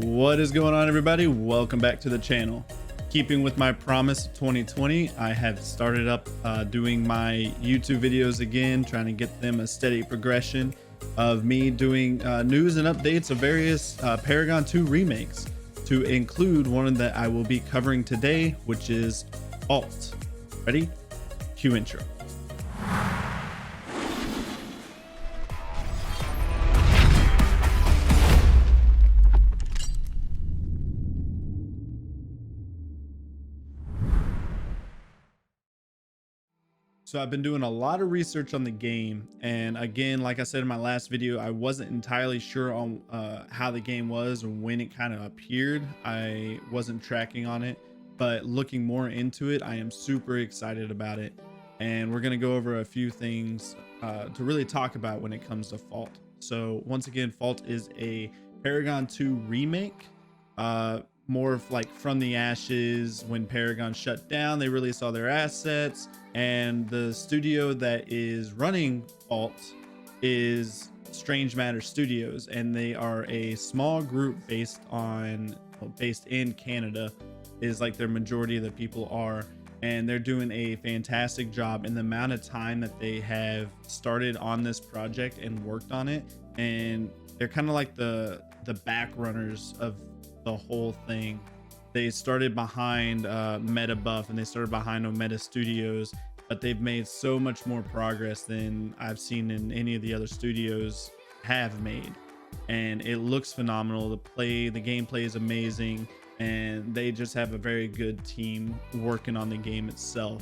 What is going on, everybody? Welcome back to the channel. Keeping with my promise of 2020, I have started up doing my YouTube videos again, trying to get them a steady progression of me doing news and updates of various Paragon 2 remakes, to include one that I will be covering today, which is Alt. Ready? Cue intro. So I've been doing a lot of research on the game, and again, like I said in my last video, I wasn't entirely sure on how the game was or when it kind of appeared. I wasn't tracking on it, but looking more into it, I am super excited about it, and we're going to go over a few things to really talk about when it comes to Fault. So once again, Fault is a Paragon 2 remake. More of like from the ashes. When Paragon shut down, they released all their assets, and the studio that is running Alt is Strange Matter Studios, and they are a small group based in Canada, is like their majority of the people are, and they're doing a fantastic job in the amount of time that they have started on this project and worked on it. And they're kind of like the back runners of the whole thing. They started behind Meta Buff, and they started behind Omega Studios, but they've made so much more progress than I've seen in any of the other studios have made, and it looks phenomenal. The gameplay is amazing, and they just have a very good team working on the game itself.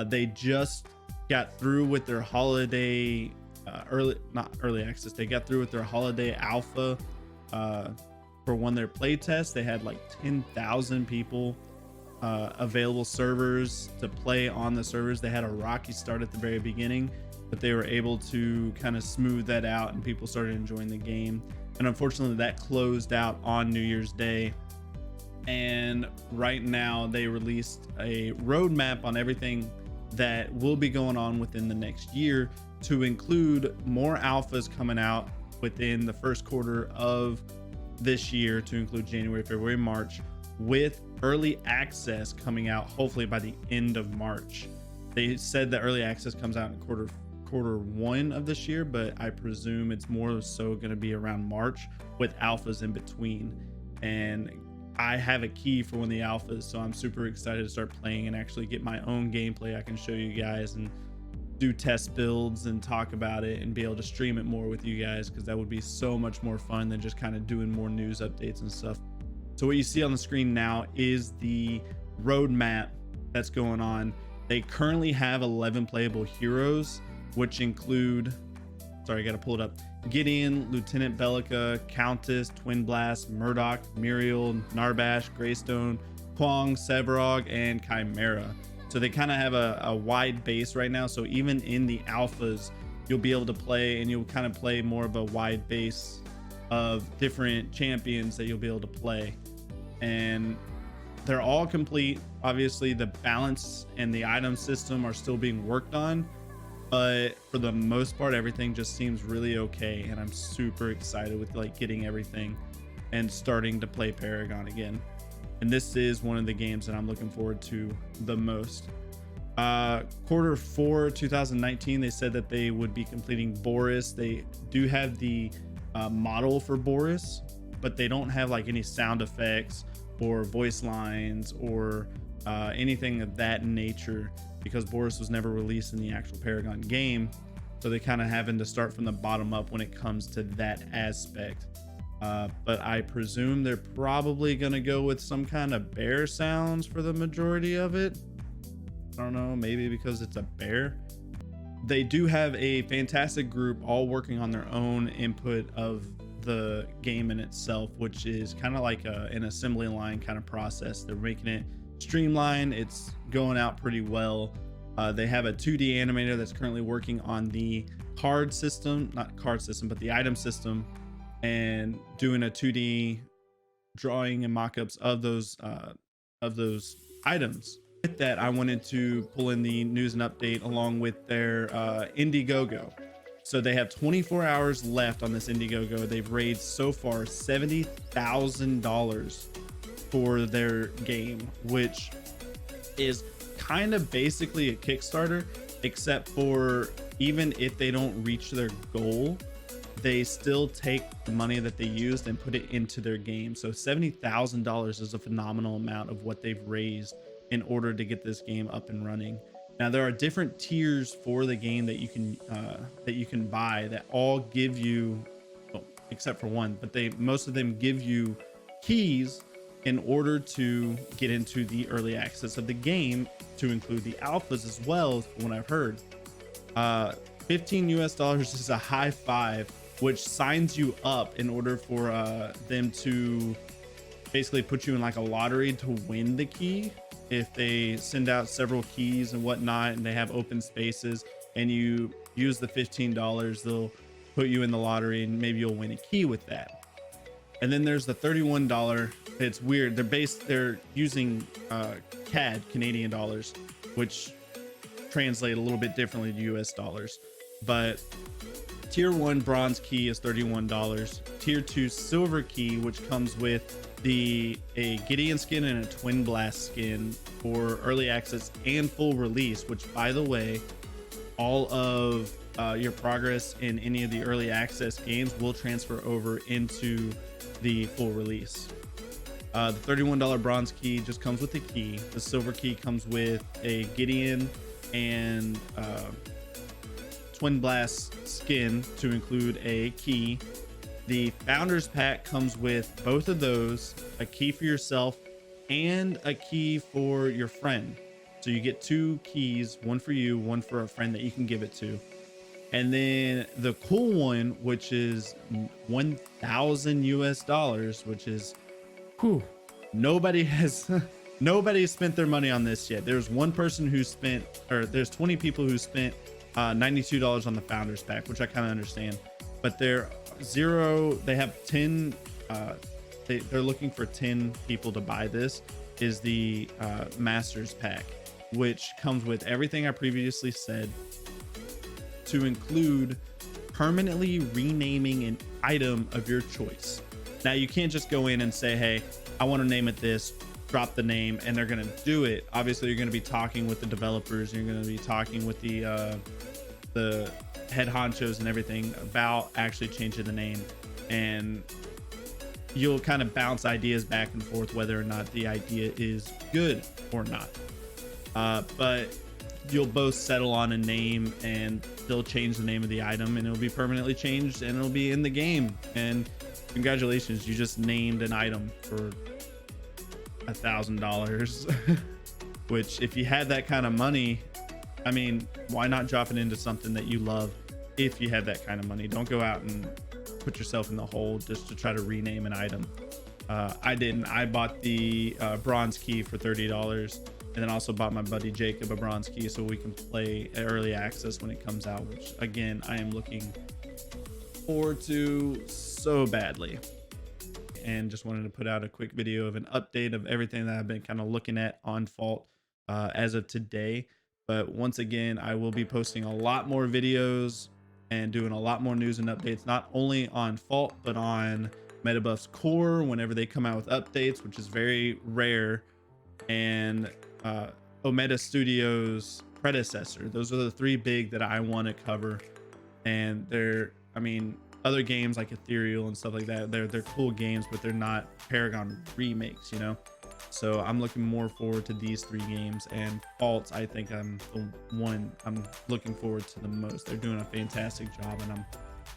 They just got through with their holiday not early access, they got through with their holiday alpha. For one, their play test, they had like 10,000 people, available servers to play on the servers. They had a rocky start at the very beginning, but they were able to kind of smooth that out, and people started enjoying the game. And unfortunately, that closed out on New Year's Day. And right now, they released a roadmap on everything that will be going on within the next year, to include more alphas coming out within the first quarter of this year, to include January, February, March, with early access coming out hopefully by the end of March. They said that early access comes out in quarter one of this year, but I presume it's more so going to be around March, with alphas in between. And I have a key for one of the alphas, so I'm super excited to start playing and actually get my own gameplay I can show you guys, and do test builds and talk about it, and be able to stream it more with you guys, because that would be so much more fun than just kind of doing more news updates and stuff. So what you see on the screen now is the roadmap that's going on. They currently have 11 playable heroes, which include, sorry, I gotta pull it up, Gideon, Lieutenant Bellica, Countess, Twin Blast, Murdoch, Muriel, Narbash, Greystone, Kwong, Sevarog, and Chimera. So they kind of have a wide base right now. So even in the alphas, you'll be able to play, and you'll kind of play more of a wide base of different champions that you'll be able to play. And they're all complete. Obviously, the balance and the item system are still being worked on, but for the most part, everything just seems really okay. And I'm super excited with like getting everything and starting to play Paragon again. And this is one of the games that I'm looking forward to the most. Quarter 4 2019, they said that they would be completing Boris. They do have the model for Boris, but they don't have like any sound effects or voice lines or anything of that nature, because Boris was never released in the actual Paragon game. So they kind of having to start from the bottom up when it comes to that aspect. But I presume they're probably going to go with some kind of bear sounds for the majority of it. I don't know, maybe because it's a bear. They do have a fantastic group all working on their own input of the game in itself, which is kind of like an assembly line kind of process. They're making it streamlined. It's going out pretty well. They have a 2D animator that's currently working on the card system, not card system, but the item system, and doing a 2D drawing and mock-ups of those items. With that, I wanted to pull in the news and update along with their IndieGoGo. So they have 24 hours left on this IndieGoGo. They've raised so far $70,000 for their game, which is kind of basically a Kickstarter, except for even if they don't reach their goal, they still take the money that they used and put it into their game. So $70,000 is a phenomenal amount of what they've raised in order to get this game up and running. Now there are different tiers for the game that you can buy that all give you, well, except for one, but most of them give you keys in order to get into the early access of the game, to include the alphas as well, from what I've heard. $15 is a high five, which signs you up in order for them to basically put you in like a lottery to win the key. If they send out several keys and whatnot, and they have open spaces, and you use the $15, they'll put you in the lottery and maybe you'll win a key with that. And then there's the $31. It's weird. They're using CAD, Canadian dollars, which translate a little bit differently to US dollars. But tier 1 bronze key is $31. Tier 2 silver key, which comes with a Gideon skin and a Twin Blast skin for early access and full release, which, by the way, all of your progress in any of the early access games will transfer over into the full release. The $31 bronze key just comes with the key. The silver key comes with a Gideon and Twin Blast skin to include a key. The Founders Pack comes with both of those, a key for yourself and a key for your friend. So you get 2 keys, one for you, one for a friend that you can give it to. And then the cool one, which is 1,000 US dollars, which is, whew, nobody spent their money on this yet. There's one person who spent, or there's 20 people who spent $92 on the Founders Pack, which I kind of understand. But they have 10, they're looking for 10 people to buy this, is the Masters Pack, which comes with everything I previously said, to include permanently renaming an item of your choice. Now you can't just go in and say, hey, I want to name it this, drop the name, and they're going to do it. Obviously you're going to be talking with the developers, you're going to be talking with the head honchos and everything about actually changing the name, and you'll kind of bounce ideas back and forth whether or not the idea is good or not. But you'll both settle on a name, and they'll change the name of the item, and it'll be permanently changed, and it'll be in the game. And congratulations, you just named an item for $1,000. Which, if you had that kind of money, I mean, why not drop it into something that you love? If you had that kind of money, don't go out and put yourself in the hole just to try to rename an item. I didn't. I bought the bronze key for $30, and then also bought my buddy Jacob a bronze key so we can play early access when it comes out, which again I am looking forward to so badly. And just wanted to put out a quick video of an update of everything that I've been kind of looking at on Fault as of today. But once again, I will be posting a lot more videos and doing a lot more news and updates, not only on Fault, but on Metabuff's Core whenever they come out with updates, which is very rare, and Omega Studios' predecessor. Those are the 3 big that I want to cover. And I mean, other games like Ethereal and stuff like that, they're cool games, but they're not Paragon remakes, you know? So I'm looking more forward to these 3 games, and Fault, I think I'm the one I'm looking forward to the most. They're doing a fantastic job, and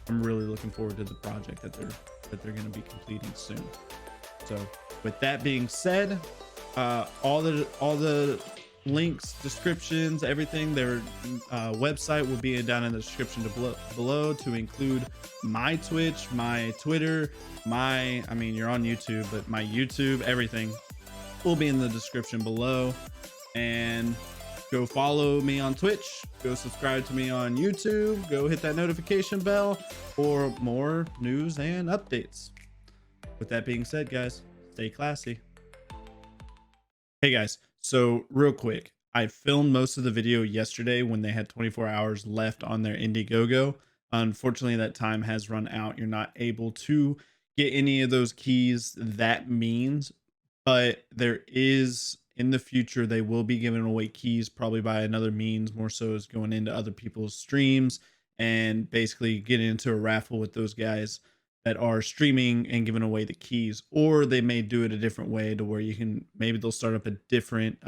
I'm really looking forward to the project that they're going to be completing soon. So with that being said, all the links, descriptions, everything, their website will be down in the description below, to include my Twitch, my Twitter, I mean, you're on YouTube, but my YouTube, everything will be in the description below. And go follow me on Twitch, go subscribe to me on YouTube, go hit that notification bell for more news and updates. With that being said, guys, stay classy. Hey guys, so real quick, I filmed most of the video yesterday when they had 24 hours left on their IndieGoGo. Unfortunately, that time has run out. You're not able to get any of those keys that means, but there is in the future they will be giving away keys probably by another means, more so as going into other people's streams and basically getting into a raffle with those guys that are streaming and giving away the keys. Or they may do it a different way to where you can, maybe they'll start up a different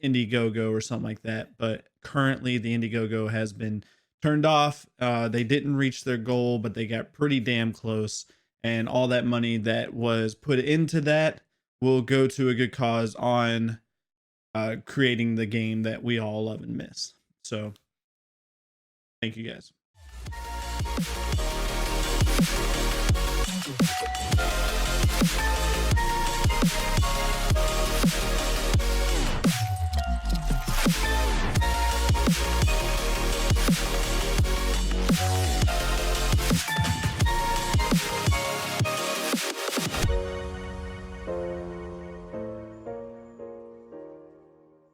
IndieGoGo or something like that. But currently, the IndieGoGo has been turned off. They didn't reach their goal, but they got pretty damn close. And all that money that was put into that will go to a good cause on creating the game that we all love and miss. So, thank you guys.